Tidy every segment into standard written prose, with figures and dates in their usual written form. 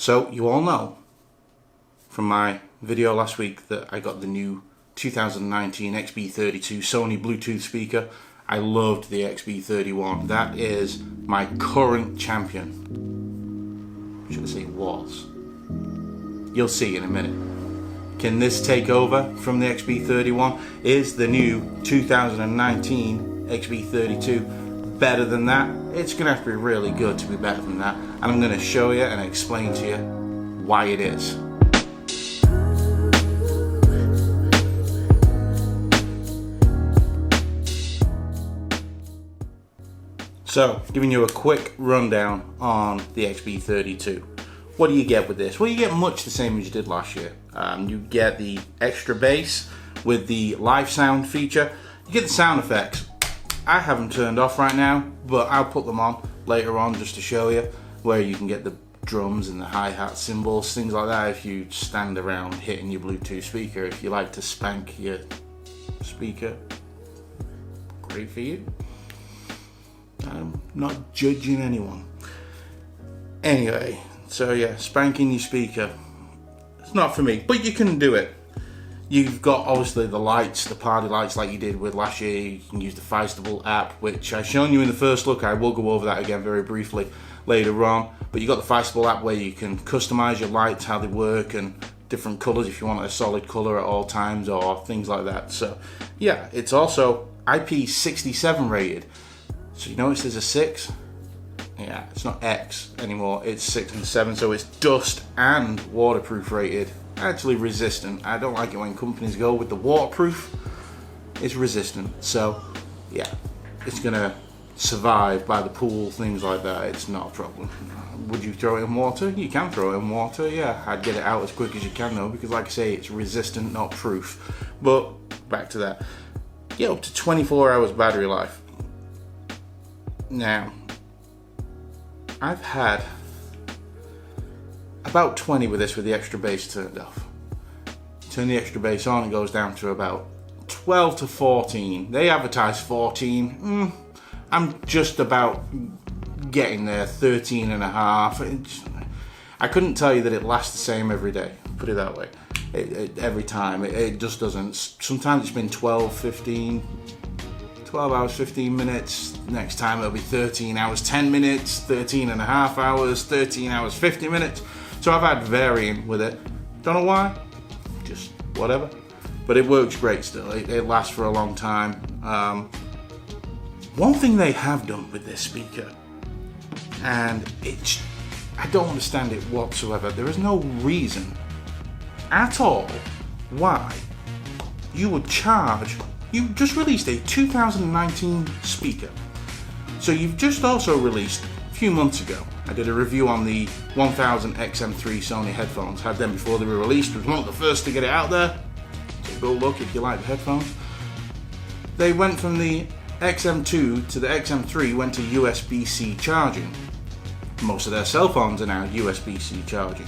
So you all know from my video last week that I got the new 2019 XB32 Sony Bluetooth speaker. I loved the XB31. That is my current champion. Should I say was? You'll see in a minute. Can this take over from the XB31? Is the new 2019 XB32 better than that? It's going to have to be really good to be better than that. And I'm going to show you and explain to you why it is. So, giving you a quick rundown on the XB32. What do you get with this? Well, you get much the same as you did last year. You get the extra bass with the live sound feature. You get the sound effects. I have them turned off right now, but I'll put them on later on just to show you where you can get the drums and the hi-hat cymbals, things like that if you stand around hitting your Bluetooth speaker. If you like to spank your speaker, great for you. I'm not judging anyone. Anyway, so yeah, spanking your speaker. It's not for me, but you can do it. You've got obviously the lights, the party lights like you did with last year. You can use the Feistable app, which I've shown you in the first look. I will go over that again very briefly later on. But you've got the Feistable app where you can customize your lights, how they work, and different colors if you want a solid color at all times or things like that. So yeah, it's also IP67 rated. So you notice there's a 6? Yeah, it's not X anymore, it's 6 and 7, so it's dust and waterproof rated. Actually resistant. I don't like it when companies go with the waterproof. It's resistant, so yeah, it's gonna survive by the pool, things like that. It's not a problem. Would you throw it in water? You can throw it in water, yeah. I'd get it out as quick as you can though, because like I say, it's resistant, not proof. But back to that. Yeah, up to 24 hours battery life. Now, I've had about 20 with this with the extra bass turned off. Turn the extra bass on, it goes down to about 12 to 14. They advertise 14. I'm just about getting there, 13 and a half. I couldn't tell you that it lasts the same every day, put it that way. Every time, it just doesn't. Sometimes it's been 12, 15, 12 hours, 15 minutes. Next time it'll be 13 hours, 10 minutes, 13 and a half hours, 13 hours, 50 minutes. So I've had varying with it. Don't know why, just whatever. But it works great still. It lasts for a long time. One thing they have done with this speaker, and I don't understand it whatsoever. There is no reason at all why you would charge. You just released a 2019 speaker. So you've just also released a few months ago. I did a review on the 1000 XM3 Sony headphones. Had them before they were released. Was one of the first to get it out there. So go look if you like the headphones. They went from the XM2 to the XM3, went to USB-C charging. Most of their cell phones are now USB-C charging.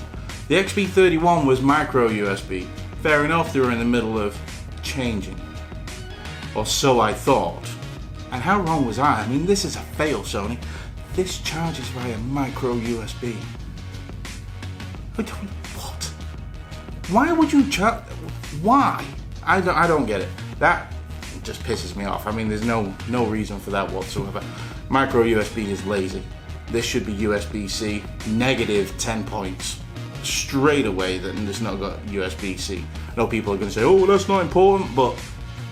The XB31 was micro USB. Fair enough, they were in the middle of changing. Or so I thought. And how wrong was I? I mean, this is a fail, Sony. This charges via micro USB. What? Why would you charge? Why? I don't get it. That just pisses me off. I mean, there's no reason for that whatsoever. Micro USB is lazy. This should be USB-C, negative 10 points. Straight away that it's not got USB-C. I know people are going to say, oh, that's not important, but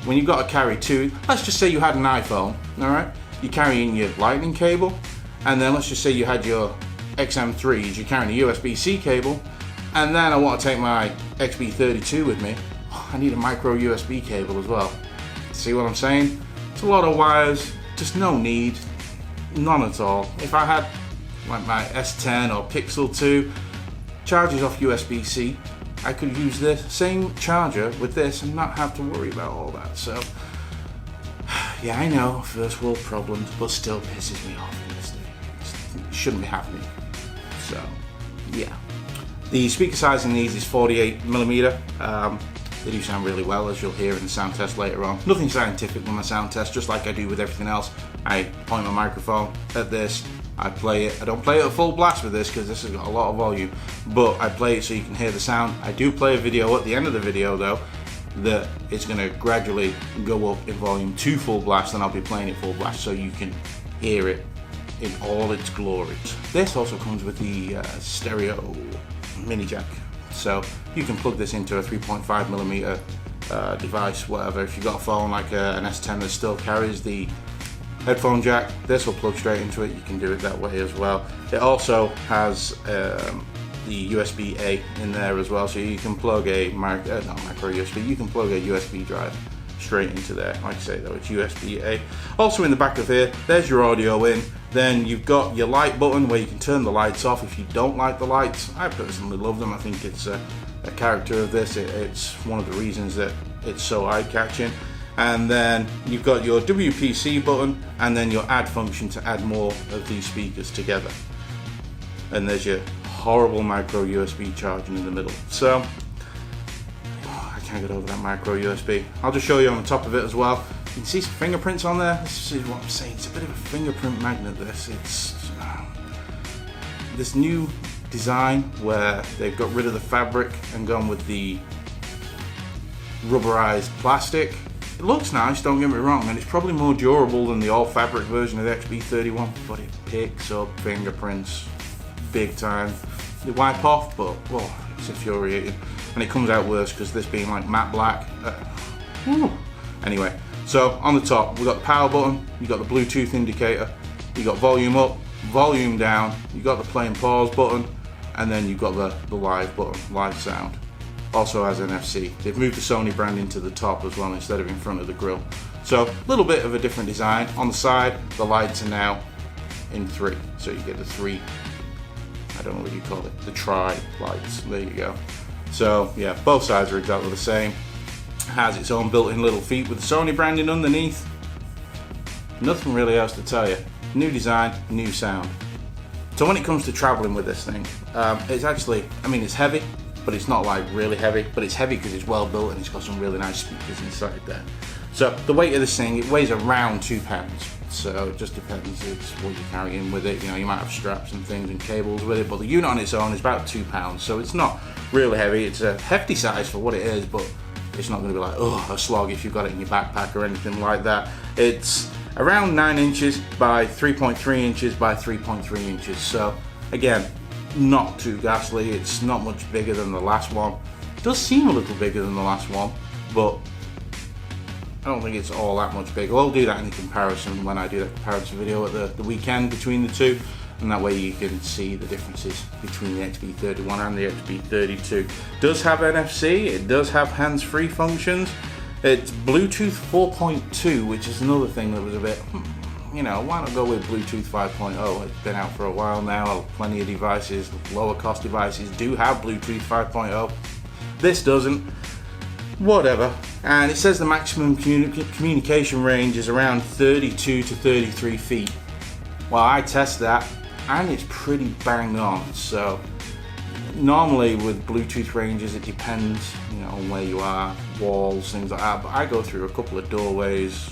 when you've got to carry two, let's just say you had an iPhone, all right? You're carrying your lightning cable, and then let's just say you had your XM3s, you're carrying a USB-C cable, and then I want to take my XB32 with me. I need a micro USB cable as well. See what I'm saying? It's a lot of wires, just no need, none at all. If I had like my S10 or Pixel 2, charges off USB-C, I could use this same charger with this and not have to worry about all that. So yeah, I know, first world problems, but still pisses me off in this thing. It shouldn't be happening. So yeah, the speaker size in these is 48mm. They do sound really well, as you'll hear in the sound test later on. Nothing scientific with my sound test, just like I do with everything else. I point my microphone at this, I play it. I don't play it at full blast with this because this has got a lot of volume, but I play it so you can hear the sound. I do play a video at the end of the video though that it's going to gradually go up in volume to full blast, and I'll be playing it full blast so you can hear it in all its glory. This also comes with the stereo mini jack, so you can plug this into a 3.5mm device, whatever. If you've got a phone like an S10 that still carries the headphone jack, this will plug straight into it. You can do it that way as well. It also has the USB-A in there as well, so you can plug a not micro USB, you can plug a USB drive straight into there. Like I say though, it's USB-A. Also in the back of here, there's your audio in. Then you've got your light button where you can turn the lights off if you don't like the lights. I personally love them. I think it's a character of this. It's one of the reasons that it's so eye-catching. And then you've got your WPC button, and then your add function to add more of these speakers together. And there's your horrible micro USB charging in the middle. So I can't get over that micro USB. I'll just show you on the top of it as well. You can see some fingerprints on there. This is what I'm saying. It's a bit of a fingerprint magnet. It's this new design where they've got rid of the fabric and gone with the rubberized plastic. It looks nice, don't get me wrong, and it's probably more durable than the all fabric version of the XB31, but it picks up fingerprints big time. They wipe off, but it's infuriating, and it comes out worse because this being like matte black. Anyway, so on the top we've got the power button, you've got the Bluetooth indicator, you've got volume up, volume down, you've got the play and pause button, and then you've got the live button, live sound. Also has NFC. They've moved the Sony branding to the top as well instead of in front of the grille. So a little bit of a different design. On the side, the lights are now in 3. So you get the 3, I don't know what you call it, the tri lights. There you go. So yeah, both sides are exactly the same. Has its own built-in little feet with the Sony branding underneath. Nothing really else to tell you. New design, new sound. So when it comes to traveling with this thing, it's actually, I mean, it's heavy, but it's not like really heavy, but it's heavy because it's well built and it's got some really nice speakers inside there. So the weight of this thing, it weighs around 2 pounds. So it just depends, it's what you're carrying with it. You know, you might have straps and things and cables with it, but the unit on its own is about 2 pounds. So it's not really heavy. It's a hefty size for what it is, but it's not gonna be like, a slog if you've got it in your backpack or anything like that. It's around 9 inches by 3.3 inches by 3.3 inches. So again, not too ghastly. It's not much bigger than the last one. It does seem a little bigger than the last one, but I don't think it's all that much bigger. I'll do that in the comparison when I do that comparison video at the weekend between the two, and that way you can see the differences between the XB31 and the XB32. It does have NFC, it does have hands-free functions. It's Bluetooth 4.2, which is another thing that was a bit, you know, why not go with Bluetooth 5.0? It's been out for a while now. Plenty of devices, lower cost devices, do have Bluetooth 5.0. This doesn't. Whatever. And it says the maximum communication range is around 32 to 33 feet. Well, I test that, and it's pretty bang on. So normally with Bluetooth ranges, it depends, you know, on where you are, walls, things like that. But I go through a couple of doorways,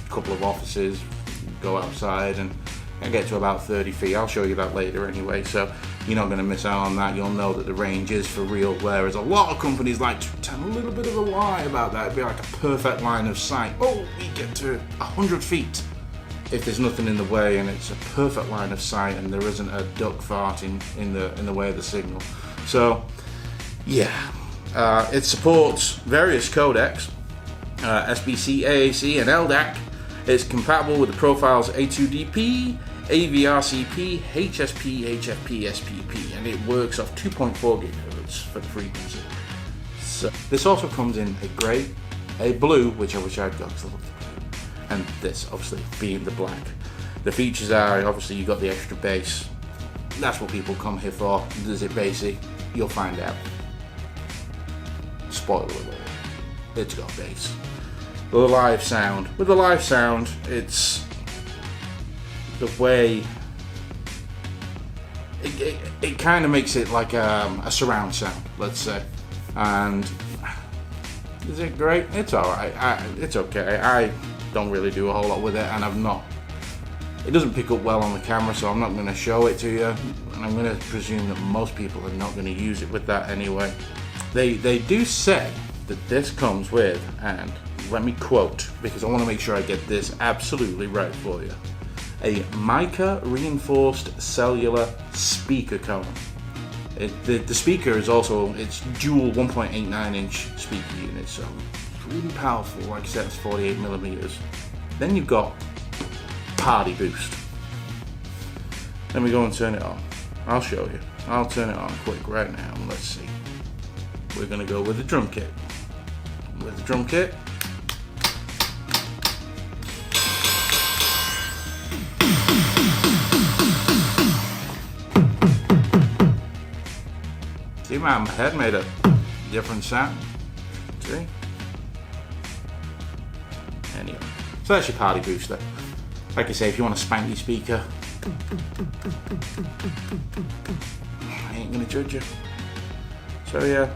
a couple of offices, go outside, and I get to about 30 feet. I'll show you that later anyway, so you're not going to miss out on that. You'll know that the range is for real, whereas a lot of companies like to tell a little bit of a lie about that. It'd be like a perfect line of sight. Oh, we get to 100 feet if there's nothing in the way, and it's a perfect line of sight, and there isn't a duck fart in the way of the signal. So yeah, it supports various codecs, SBC, AAC, and LDAC. It's compatible with the profiles A2DP, AVRCP, HSP, HFP, SPP, and it works off 2.4 gigahertz for the frequency. So this also comes in a grey, a blue, which I wish I'd got because I love the blue, and this obviously being the black. The features are obviously you've got the extra bass. That's what people come here for. Is it bassy? You'll find out. Spoiler alert. It's got bass. The live sound. With the live sound, it's the way it kind of makes it like a surround sound, let's say. And is it great? It's alright. It's okay. I don't really do a whole lot with it, and I've not It doesn't pick up well on the camera, so I'm not going to show it to you, and I'm going to presume that most people are not going to use it with that anyway. They do say that this comes with, and let me quote, because I want to make sure I get this absolutely right for you, a mica reinforced cellular speaker cone. The speaker is also, it's dual 1.89 inch speaker unit, so it's really powerful. Like I said, it's 48 millimeters. Then you've got party boost. Let me go and turn it on. I'll show you. I'll turn it on quick right now. Let's see. We're gonna go with the drum kit. With the drum kit. See, my head made a different sound. See? Anyway, so that's your party booster. Like I say, if you want to spank your speaker, I ain't gonna judge you. So yeah,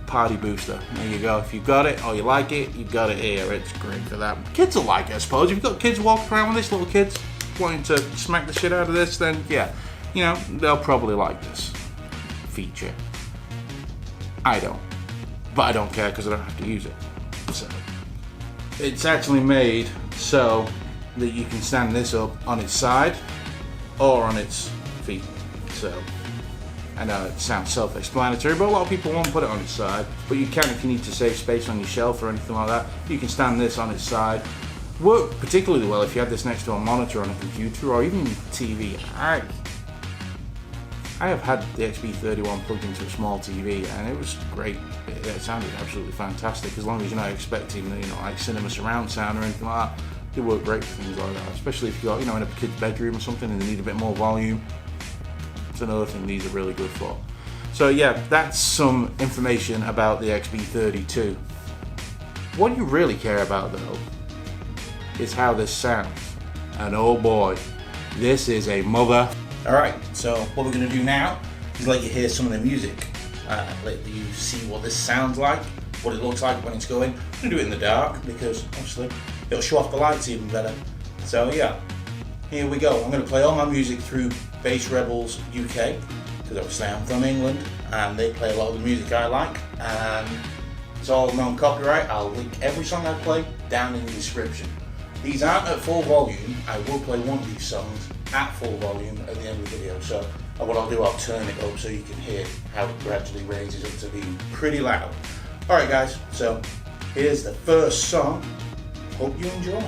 party booster. There you go. If you got it or you like it, you got it here. It's great for that. Kids will like it, I suppose. If you've got kids walking around with this, little kids wanting to smack the shit out of this, then yeah, you know, they'll probably like this feature. I don't, but I don't care because I don't have to use it. So it's actually made so that you can stand this up on its side or on its feet. So I know it sounds self-explanatory, but a lot of people won't put it on its side. But you can if you need to save space on your shelf or anything like that. You can stand this on its side. Work particularly well if you had this next to a monitor on a computer or even TV. I have had the XB31 plugged into a small TV and it was great. It sounded absolutely fantastic as long as you're not expecting, you know, like cinema surround sound or anything like that. It worked great for things like that, especially if you've got, you know, in a kid's bedroom or something and they need a bit more volume. It's another thing these are really good for. So yeah, that's some information about the XB32. What you really care about though is how this sounds. And oh boy, this is a mother. Alright, so what we're going to do now is let you hear some of the music. Let you see what this sounds like, what it looks like when it's going. I'm going to do it in the dark because obviously it'll show off the lights even better. So yeah, here we go. I'm going to play all my music through Bass Rebels UK because obviously I'm from England and they play a lot of the music I like, and it's all non-copyright. I'll link every song I play down in the description. These aren't at full volume. I will play one of these songs at full volume at the end of the video, so what I'll do, I'll turn it up so you can hear how it gradually raises up to being pretty loud. Alright guys, so here's the first song. Hope you enjoy.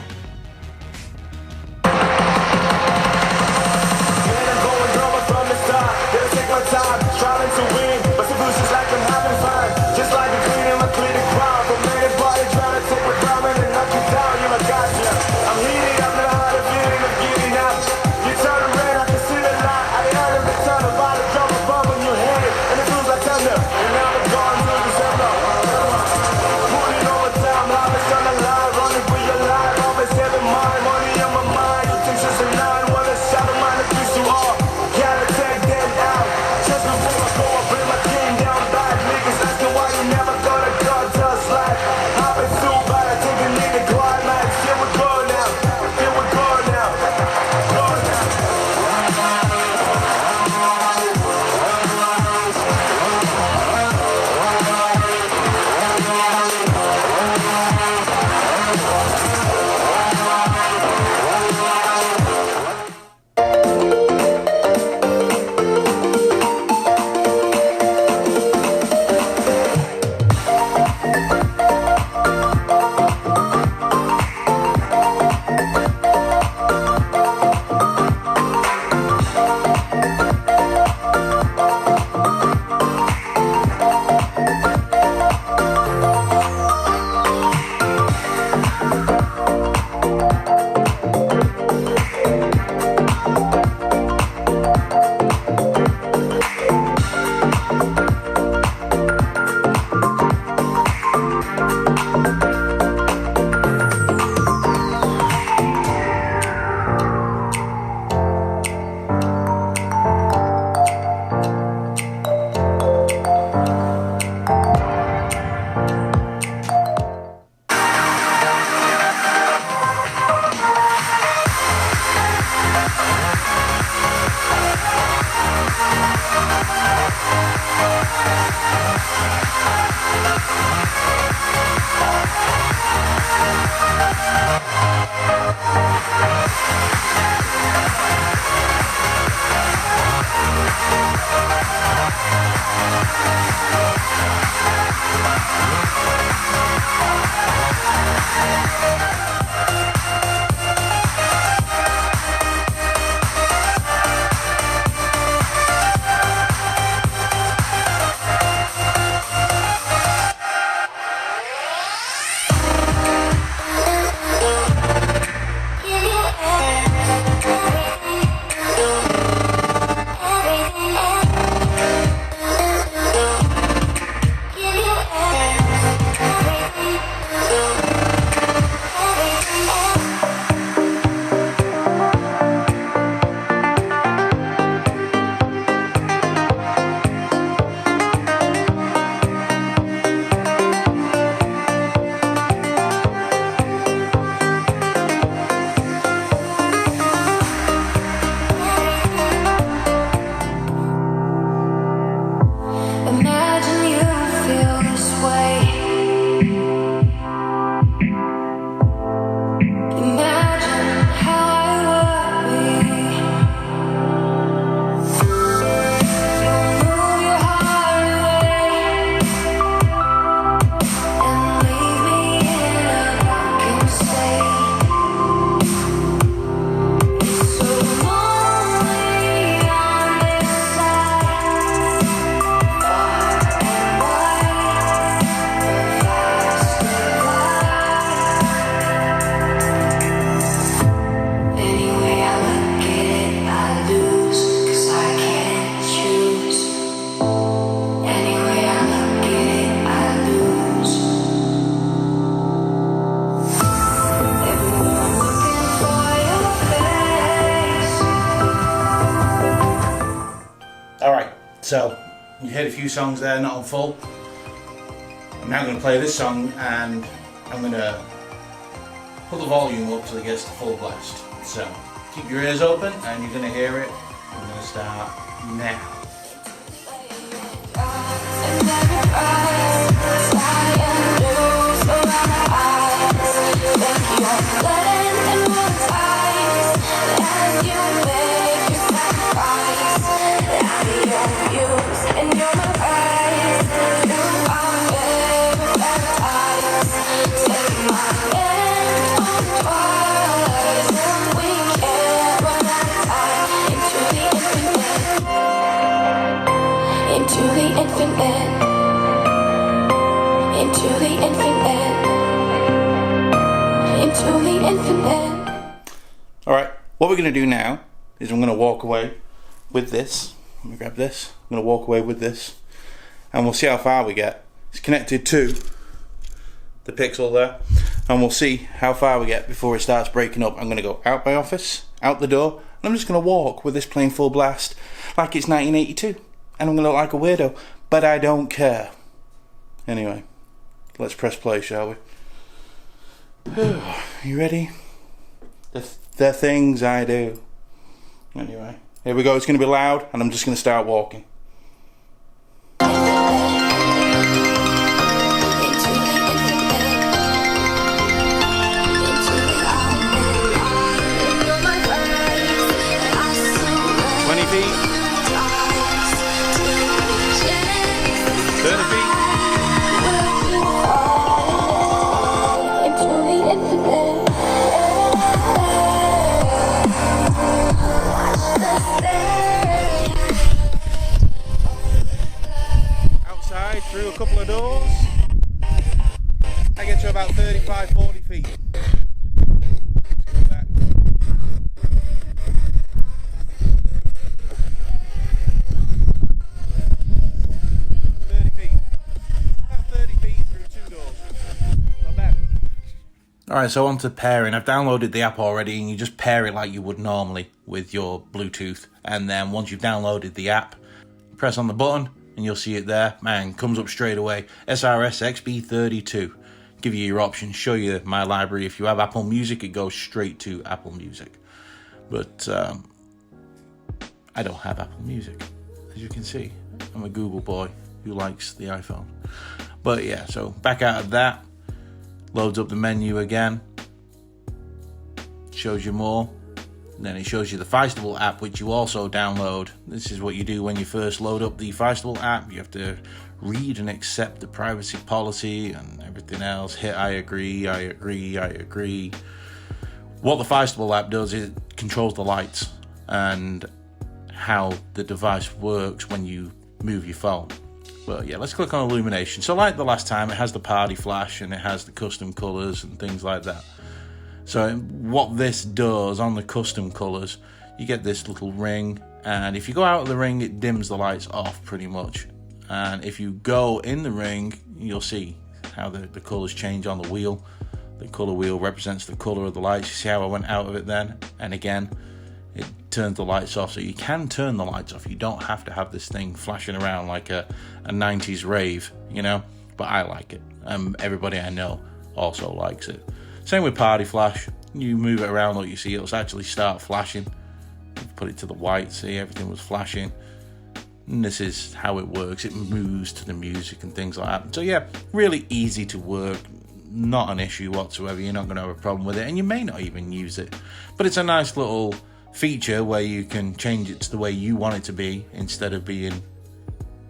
So you heard a few songs there, not on full. I'm now going to play this song and I'm going to put the volume up till it gets to full blast. So keep your ears open and you're going to hear it. I'm going to start now. Alright, what we're going to do now is I'm going to walk away with this. Let me grab this. I'm going to walk away with this and we'll see how far we get. It's connected to the Pixel there and we'll see how far we get before it starts breaking up. I'm going to go out my office, out the door, and I'm just going to walk with this playing full blast like it's 1982 and I'm going to look like a weirdo, but I don't care. Anyway, let's press play, shall we? You ready? The things I do. Anyway, here we go. It's going to be loud and I'm just going to start walking. Through a couple of doors, I get to about 35-40 feet. Let's go back. 30 feet. About 30 feet through 2 doors. Not bad. Alright, so on to pairing. I've downloaded the app already and you just pair it like you would normally with your Bluetooth. And then once you've downloaded the app, press on the button and you'll see it there. Man, comes up straight away. SRS-XB32. Give you your options, show you my library. If you have Apple Music, it goes straight to Apple Music. But I don't have Apple Music, as you can see. I'm a Google boy who likes the iPhone. But yeah, so back out of that. Loads up the menu again. Shows you more. And then it shows you the Feistable app, which you also download. This is what you do when you first load up the Feistable app. You have to read and accept the privacy policy and everything else. Hit I agree, I agree, I agree. What the Feistable app does is it controls the lights and how the device works when you move your phone. But yeah, let's click on illumination. So like the last time, it has the party flash and it has the custom colors and things like that. So what this does on the custom colors, you get this little ring, and if you go out of the ring, it dims the lights off pretty much. And if you go in the ring, you'll see how the colors change on the wheel. The color wheel represents the color of the lights. You see how I went out of it then? And again, it turns the lights off. So you can turn the lights off. You don't have to have this thing flashing around like a 90s rave, you know? But I like it. Everybody I know also likes it. Same with party flash. You move it around, like you see, it'll actually start flashing. Put it to the white, see everything was flashing. And this is how it works. It moves to the music and things like that. So yeah, really easy to work. Not an issue whatsoever. You're not going to have a problem with it, and you may not even use it. But it's a nice little feature where you can change it to the way you want it to be instead of being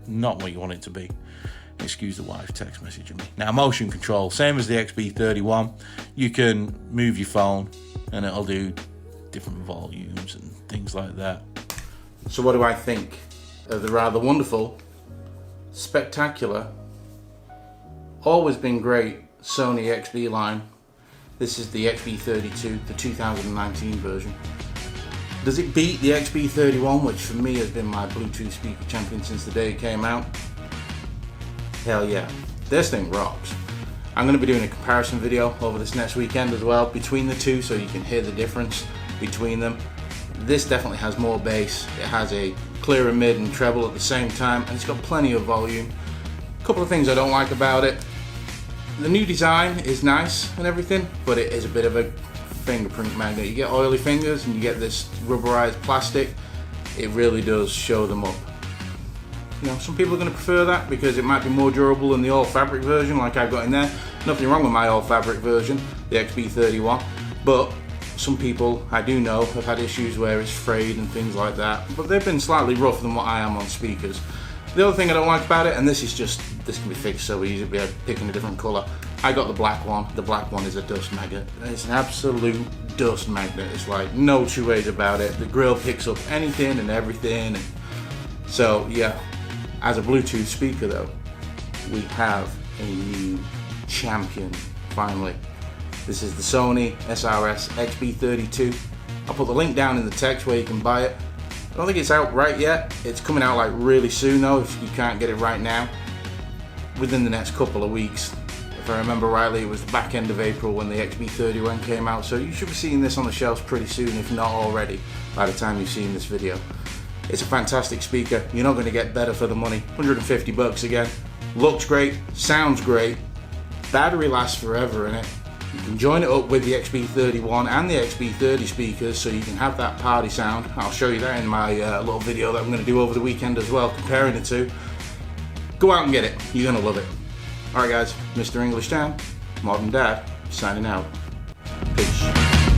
not what you want it to be. Excuse the wife text messaging me. Now, motion control, same as the XB31. You can move your phone and it'll do different volumes and things like that. So what do I think of the rather wonderful, spectacular, always been great Sony XB line? This is the XB32, the 2019 version. Does it beat the XB31, which for me has been my Bluetooth speaker champion since the day it came out? Hell yeah, this thing rocks. I'm going to be doing a comparison video over this next weekend as well between the two, so you can hear the difference between them. This definitely has more bass. It has a clearer mid and treble at the same time, and it's got plenty of volume. A couple of things I don't like about it. The new design is nice and everything, but it is a bit of a fingerprint magnet. You get oily fingers and you get this rubberized plastic. It really does show them up. You know, some people are going to prefer that because it might be more durable than the all fabric version like I've got in there. Nothing wrong with my all fabric version, the XB31, but some people I do know have had issues where it's frayed and things like that, but they've been slightly rougher than what I am on speakers. The other thing I don't like about it, and this can be fixed so easy by picking a different colour. I got the black one. The black one is a dust magnet. It's an absolute dust magnet. It's like no two ways about it. The grill picks up anything and everything. So yeah, as a Bluetooth speaker though, we have a new champion finally. This is the Sony SRS-XB32. I'll put the link down in the text where you can buy it. I don't think it's out right yet. It's coming out like really soon though, if you can't get it right now. Within the next couple of weeks. If I remember rightly, it was the back end of April when the XB31 came out, so you should be seeing this on the shelves pretty soon, if not already, by the time you've seen this video. It's a fantastic speaker. You're not going to get better for the money. 150 bucks again. Looks great, sounds great, battery lasts forever in it. You can join it up with the XB31 and the XB30 speakers so you can have that party sound. I'll show you that in my little video that I'm going to do over the weekend as well, comparing the two. Go out and get it. You're going to love it. Alright guys, Mr. English Dan, Modern Dad, signing out. Peace.